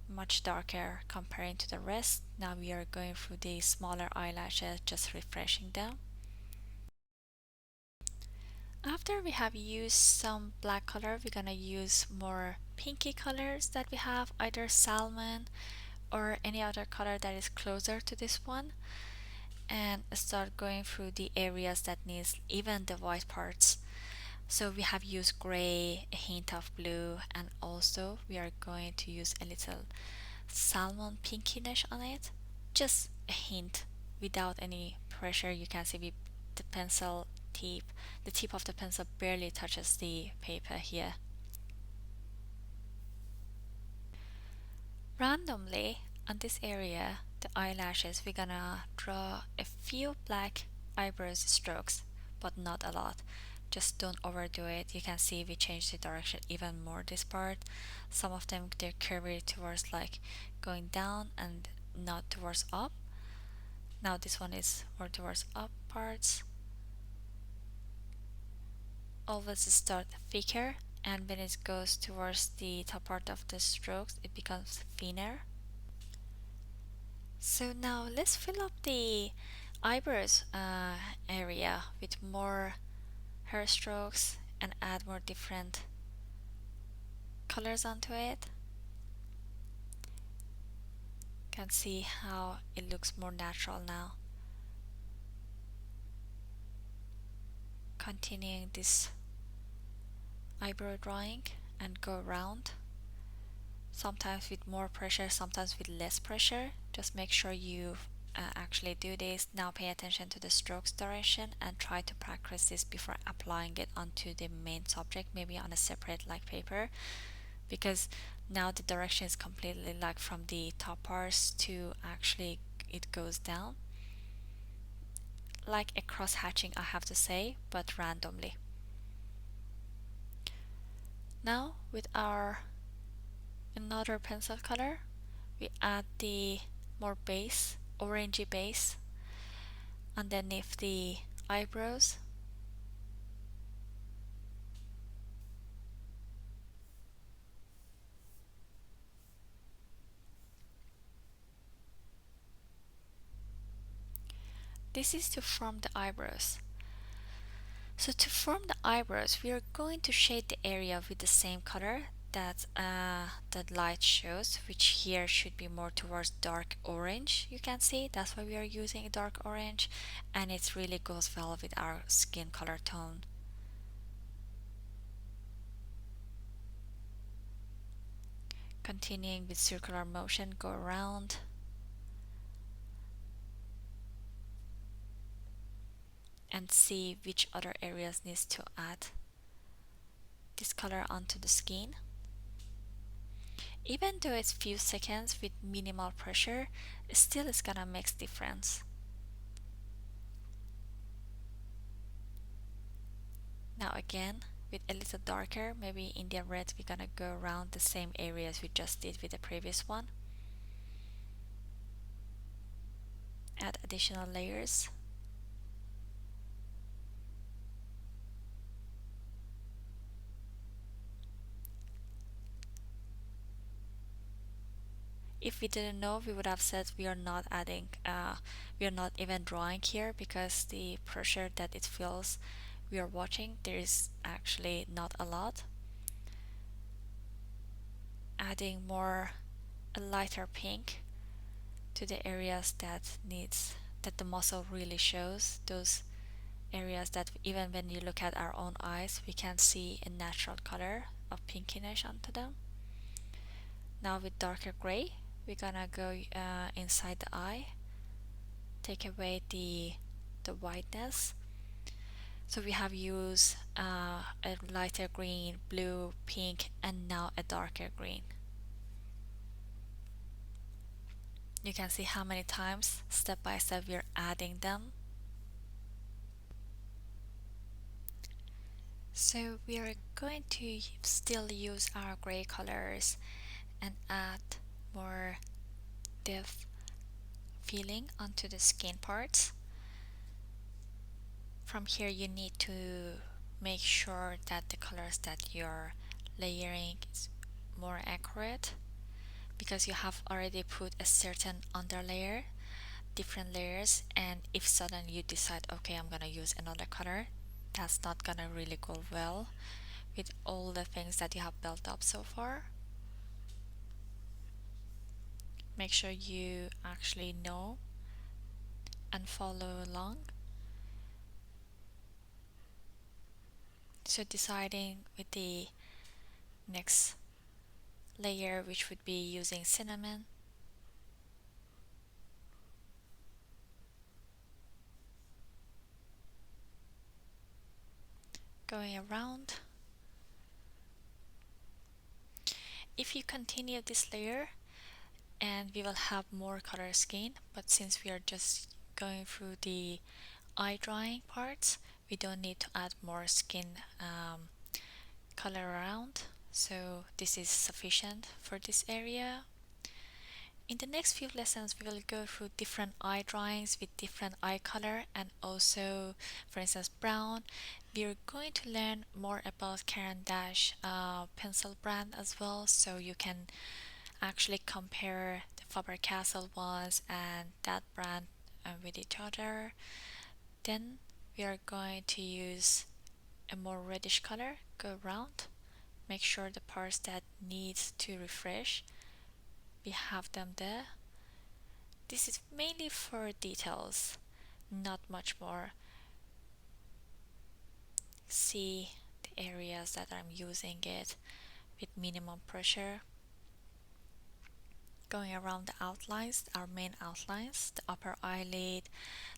much darker comparing to the rest. Now we are going through the smaller eyelashes, just refreshing them. After we have used some black color, we're gonna use more pinky colors that we have, either salmon or any other color that is closer to this one, and start going through the areas that needs even the white parts. So we have used gray, a hint of blue, and also we are going to use a little salmon pinkiness on it, just a hint without any pressure. You can see the pencil tip, the tip of the pencil barely touches the paper here. Randomly on this area, the eyelashes, we're gonna draw a few black eyebrows strokes, but not a lot. Just don't overdo it. You can see we changed the direction even more this part. Some of them they're curvy towards like going down and not towards up. Now this one is more towards up parts. Always start thicker, and when it goes towards the top part of the strokes it becomes thinner. So now let's fill up the eyebrows area with more hair strokes and add more different colors onto it. You can see how it looks more natural now. Continuing this eyebrow drawing and go around, sometimes with more pressure, sometimes with less pressure. Just make sure you actually do this. Now pay attention to the strokes direction and try to practice this before applying it onto the main subject, maybe on a separate like paper, because now the direction is completely like from the top parts to actually it goes down like a cross hatching, I have to say, but randomly. Now with our another pencil color, we add the more base, orangey base underneath the eyebrows. This is to form the eyebrows. So to form the eyebrows, we are going to shade the area with the same color that the light shows, which here should be more towards dark orange. You can see that's why we are using dark orange, and it really goes well with our skin color tone. Continuing with circular motion, go around. And see which other areas needs to add this color onto the skin. Even though it's few seconds with minimal pressure, still it's gonna make difference. Now again, with a little darker, maybe Indian red, we're gonna go around the same areas we just did with the previous one. Add additional layers. If we didn't know, we would have said we are not adding, we are not even drawing here, because the pressure that it feels we are watching, there is actually not a lot. Adding more a lighter pink to the areas that the muscle really shows, those areas that even when you look at our own eyes we can see a natural color of pinkish onto them. Now with darker gray, we're gonna go inside the eye, take away the whiteness. So we have used a lighter green, blue, pink, and now a darker green. You can see how many times step by step we are adding them. So we are going to still use our gray colors and add more depth feeling onto the skin parts. From here you need to make sure that the colors that you're layering is more accurate, because you have already put a certain underlayer, different layers, and if suddenly you decide, okay, I'm gonna use another color, that's not gonna really go well with all the things that you have built up so far. Make sure you actually know and follow along. So deciding with the next layer, which would be using cinnamon. Going around. If you continue this layer, and we will have more color scheme, but since we are just going through the eye drawing parts, we don't need to add more skin color around, so this is sufficient for this area. In the next few lessons we will go through different eye drawings with different eye color, and also for instance brown. We're going to learn more about Caran d'Ache pencil brand as well, so you can actually compare the Faber-Castell ones and that brand with each other. Then we are going to use a more reddish color, go around, make sure the parts that needs to refresh, we have them there. This is mainly for details, not much more. See the areas that I'm using it with minimum pressure. Going around the outlines, our main outlines, the upper eyelid,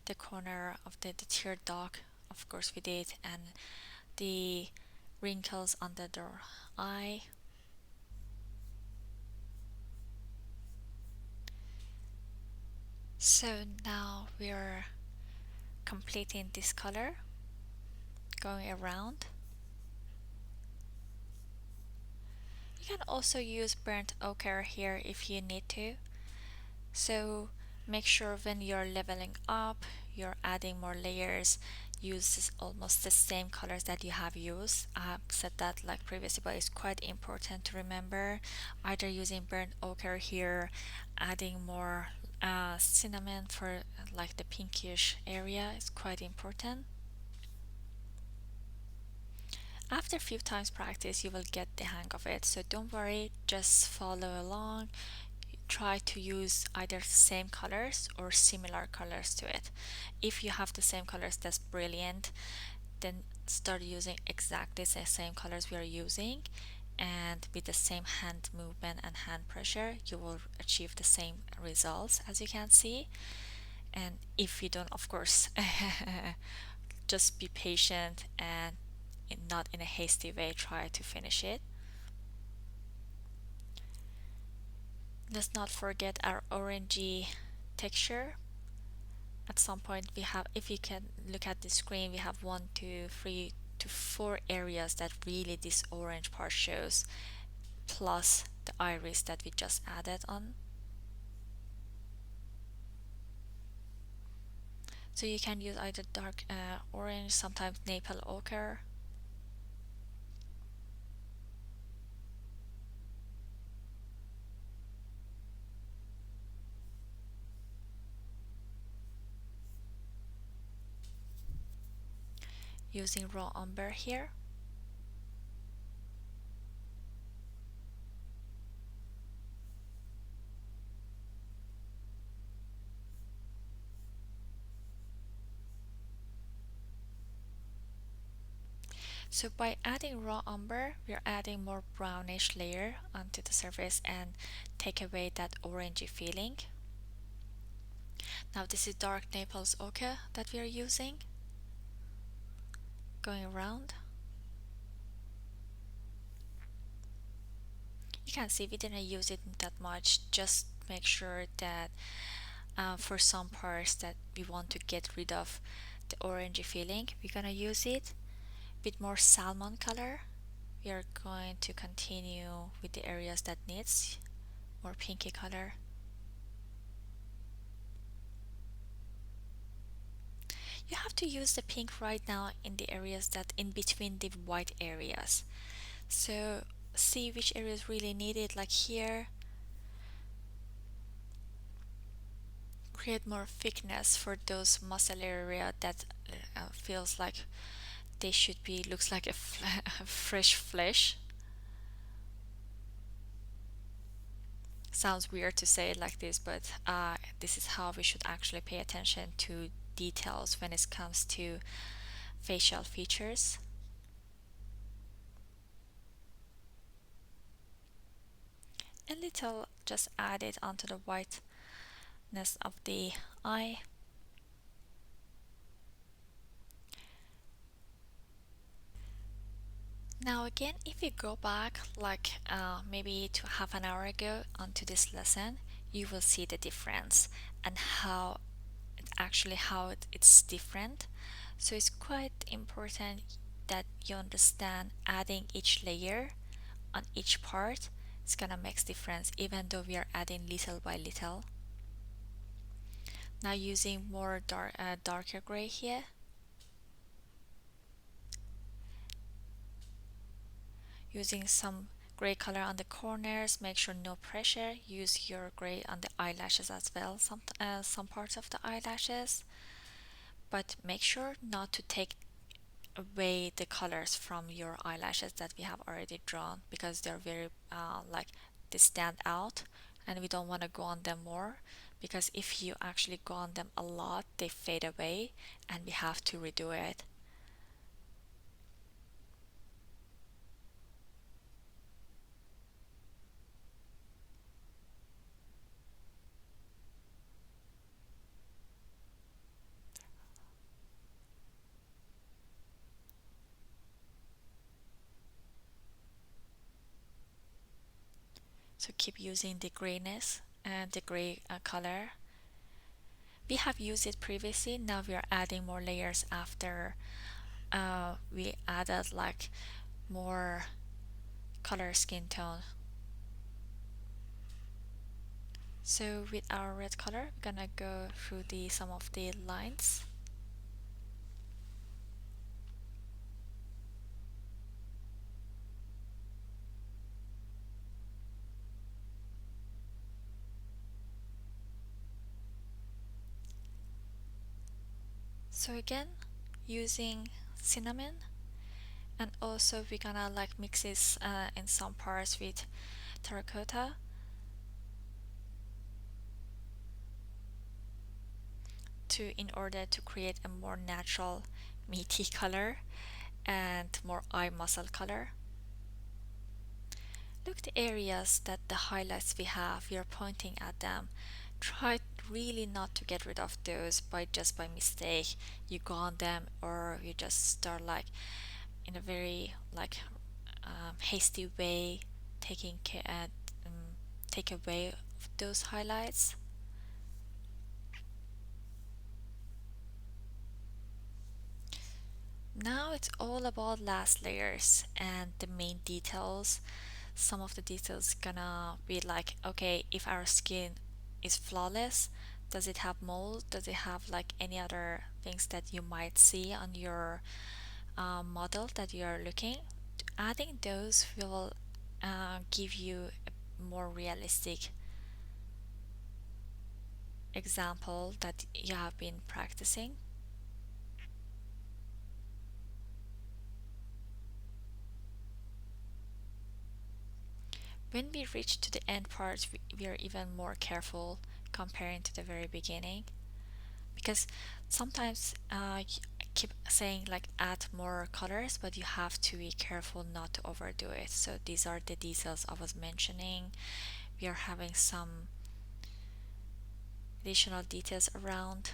the corner of the tear duct, of course we did, and the wrinkles under the eye. So now we're completing this color, going around. You can also use burnt ochre here if you need to. So make sure when you're leveling up, you're adding more layers, use almost the same colors that you have used. I have said that like previously, but it's quite important to remember. Either using burnt ochre here, adding more cinnamon for like the pinkish area is quite important. After a few times practice, you will get the hang of it, so don't worry, just follow along. Try to use either same colors or similar colors to it. If you have the same colors, that's brilliant. Then start using exactly the same colors we are using, and with the same hand movement and hand pressure, you will achieve the same results, as you can see. And if you don't, of course, just be patient and not in a hasty way try to finish it. Let's not forget our orangey texture. At some point we have, if you can look at the screen, we have 1, 2, 3 to 4 areas that really this orange part shows, plus the iris that we just added on. So you can use either dark orange, sometimes maple ochre. Using raw umber here. So by adding raw umber, we're adding more brownish layer onto the surface and take away that orangey feeling. Now this is dark Naples ochre that we are using. Going around. You can see we didn't use it that much, just make sure that for some parts that we want to get rid of the orangey feeling, we're gonna use it. With more salmon color, we are going to continue with the areas that needs more pinky color. You have to use the pink right now in the areas that in between the white areas. So see which areas really need it, like here. Create more thickness for those muscle area that feels like they should be, looks like a fresh flesh. Sounds weird to say it like this, but this is how we should actually pay attention to details when it comes to facial features. A little, just add it onto the whiteness of the eye. Now again, if you go back like maybe to half an hour ago onto this lesson, you will see the difference and how it's different. So it's quite important that you understand adding each layer on each part is gonna make difference even though we are adding little by little. Now using more darker gray here, using some gray color on the corners, make sure no pressure. Use your gray on the eyelashes as well, some parts of the eyelashes, but make sure not to take away the colors from your eyelashes that we have already drawn, because they're very like they stand out and we don't want to go on them more, because if you actually go on them a lot they fade away and we have to redo it. So keep using the grayness and the gray color. We have used it previously, now we are adding more layers after we added like more color skin tone. So with our red color, we're gonna go through the some of the lines. So again, using cinnamon, and also we're gonna like mix this in some parts with terracotta to in order to create a more natural meaty color and more eye muscle color. Look the areas that the highlights we have, we are pointing at them. Try really not to get rid of those by mistake. You go on them or you just start like in a very like hasty way taking take away of those highlights. Now it's all about last layers and the main details. Some of the details gonna be like, okay, if our skin is flawless, does it have mold, does it have like any other things that you might see on your model that you are looking. Adding those will give you a more realistic example that you have been practicing. When we reach to the end parts, we are even more careful comparing to the very beginning, because sometimes I keep saying like add more colors, but you have to be careful not to overdo it. So these are the details I was mentioning. We are having some additional details around.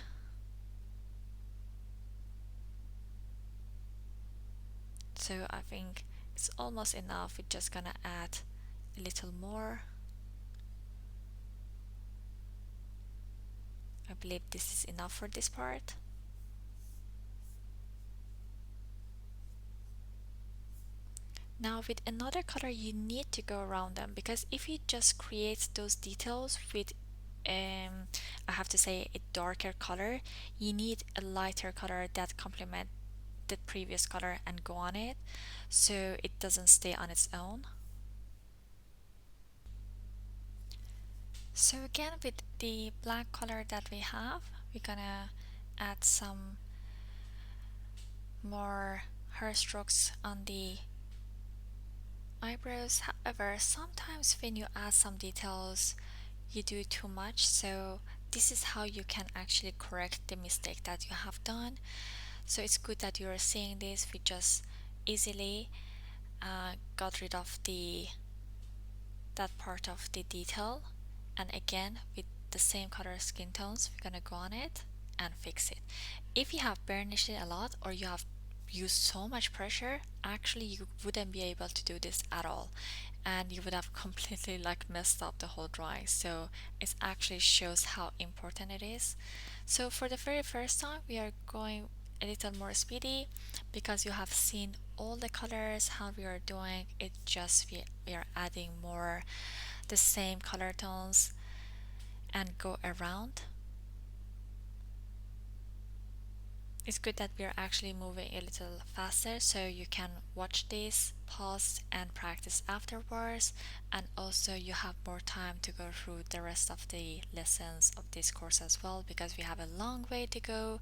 So I think it's almost enough. We're just gonna add a little more. I believe this is enough for this part. Now with another color you need to go around them, because if you just create those details with I have to say a darker color, you need a lighter color that complement the previous color and go on it, so it doesn't stay on its own. So again, with the black color that we have, we're gonna add some more hair strokes on the eyebrows. However, sometimes when you add some details, you do too much. So this is how you can actually correct the mistake that you have done. So it's good that you are seeing this. We just easily got rid of the that part of the detail, and again with the same color skin tones we're gonna go on it and fix it. If you have burnished it a lot or you have used so much pressure, actually you wouldn't be able to do this at all, and you would have completely like messed up the whole drawing. So it actually shows how important it is. So for the very first time we are going a little more speedy because you have seen all the colors how we are doing it. Just we are adding more the same color tones and go around. It's good that we are actually moving a little faster so you can watch this, pause and practice afterwards, and also you have more time to go through the rest of the lessons of this course as well, because we have a long way to go.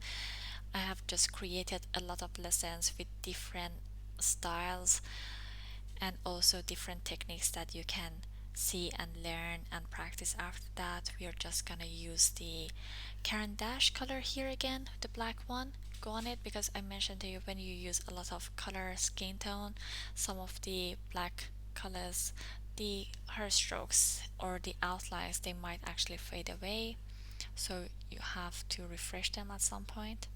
I have just created a lot of lessons with different styles and also different techniques that you can see and learn and practice. After that we are just gonna use the Caran d'Ache color here again, the black one. Go on it because I mentioned to you when you use a lot of color skin tone, some of the black colors, the hair strokes or the outlines, they might actually fade away, so you have to refresh them at some point.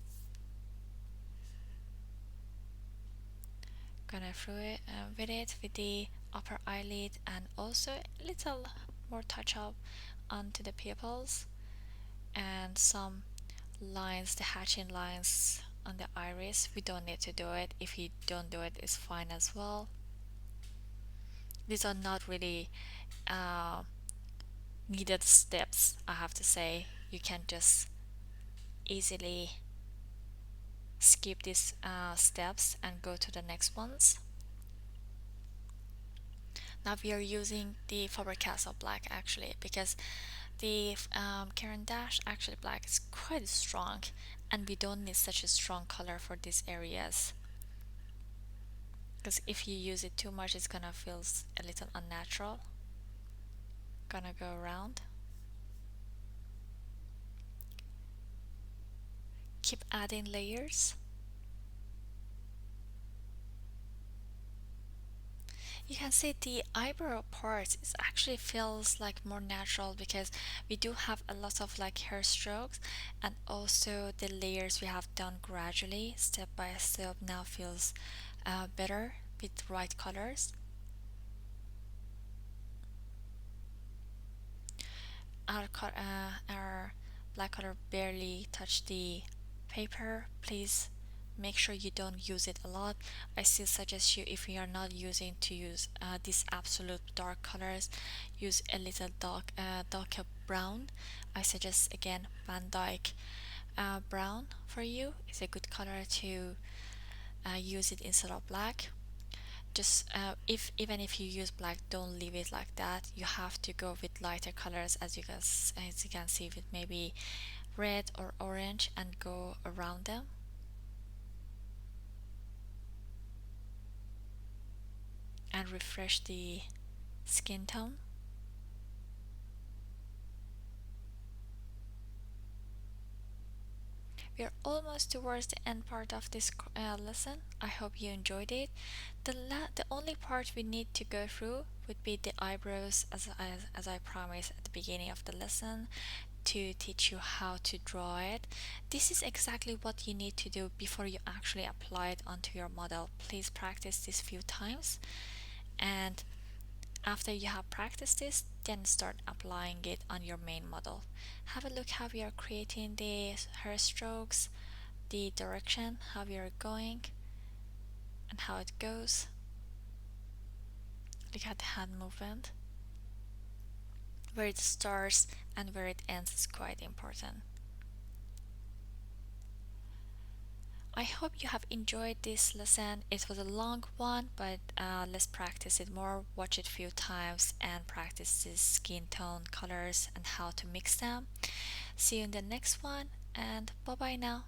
Gonna through it with it with the upper eyelid, and also a little more touch up onto the pupils and some lines, the hatching lines on the iris. We don't need to do it. If you don't do it, it's fine as well. These are not really uh, needed steps, I have to say. You can just easily skip these steps and go to the next ones. Now we are using the Faber-Castell black actually, because the Caran d'Ache actually black is quite strong and we don't need such a strong color for these areas, because if you use it too much it's gonna feel a little unnatural. Gonna go around, keep adding layers. You can see the eyebrow part is actually feels like more natural because we do have a lot of like hair strokes, and also the layers we have done gradually step by step now feels better with the right colors. Our black color barely touched the paper. Please make sure you don't use it a lot. I still suggest you, if you are not using, to use these absolute dark colors, use a little darker brown. I suggest again Van Dyke brown for you. It's a good color to use it instead of black. Just if even if you use black, don't leave it like that. You have to go with lighter colors, as you can see, with maybe red or orange, and go around them and refresh the skin tone. We are almost towards the end part of this lesson. I hope you enjoyed it. The only part we need to go through would be the eyebrows, as I promised at the beginning of the lesson, to teach you how to draw it. This is exactly what you need to do before you actually apply it onto your model. Please practice this few times, and after you have practiced this, then start applying it on your main model. Have a look how we are creating the hair strokes, the direction, how we are going, and how it goes. Look at the hand movement. Where it starts and where it ends is quite important. I hope you have enjoyed this lesson. It was a long one, but let's practice it more. Watch it a few times and practice the skin tone colors and how to mix them. See you in the next one, and bye bye now.